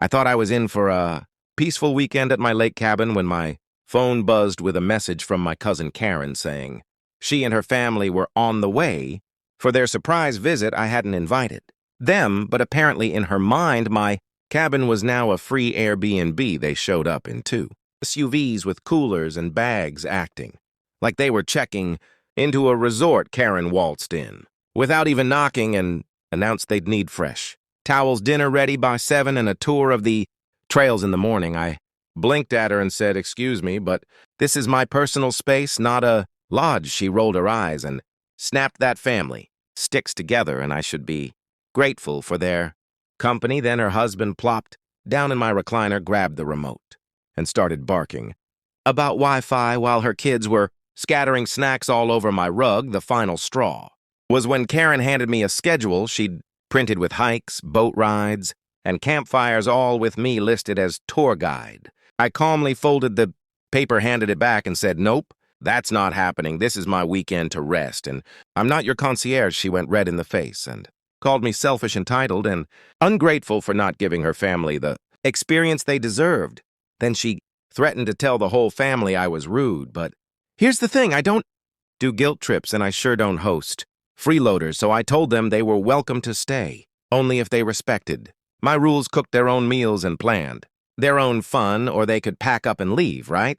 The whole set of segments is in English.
I thought I was in for a peaceful weekend at my lake cabin when my phone buzzed with a message from my cousin Karen saying she and her family were on the way for their surprise visit. I hadn't invited them, but apparently in her mind, my cabin was now a free Airbnb. They showed up in two SUVs with coolers and bags, acting like they were checking into a resort. Karen waltzed in without even knocking and announced they'd need fresh towels, dinner ready by 7, and a tour of the trails in the morning. I blinked at her and said, "Excuse me, but this is my personal space, not a lodge." She rolled her eyes and snapped, "That family sticks together, and I should be grateful for their company." Then her husband plopped down in my recliner, grabbed the remote, and started barking about Wi-Fi while her kids were scattering snacks all over my rug. The final straw was when Karen handed me a schedule she'd printed with hikes, boat rides, and campfires, all with me listed as tour guide. I calmly folded the paper, handed it back, and said, "Nope, that's not happening. This is my weekend to rest, and I'm not your concierge." She went red in the face and called me selfish, entitled, and ungrateful for not giving her family the experience they deserved. Then she threatened to tell the whole family I was rude. But here's the thing, I don't do guilt trips, and I sure don't host freeloaders, so I told them they were welcome to stay, only if they respected my rules, cooked their own meals, and planned their own fun, or they could pack up and leave, right?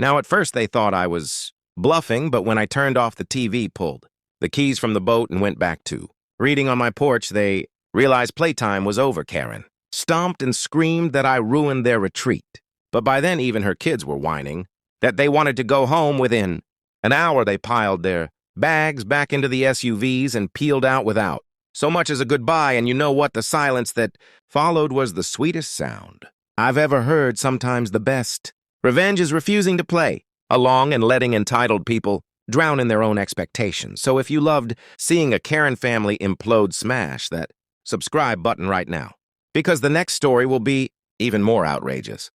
Now, at first they thought I was bluffing, but when I turned off the TV, pulled the keys from the boat, and went back to reading on my porch, they realized playtime was over. Karen stomped and screamed that I ruined their retreat. But by then, even her kids were whining that they wanted to go home. Within an hour, they piled their bags back into the SUVs and peeled out without so much as a goodbye. And you know what? The silence that followed was the sweetest sound I've ever heard. Sometimes the best revenge is refusing to play along and letting entitled people drown in their own expectations. So if you loved seeing a Karen family implode, smash that subscribe button right now, because the next story will be even more outrageous.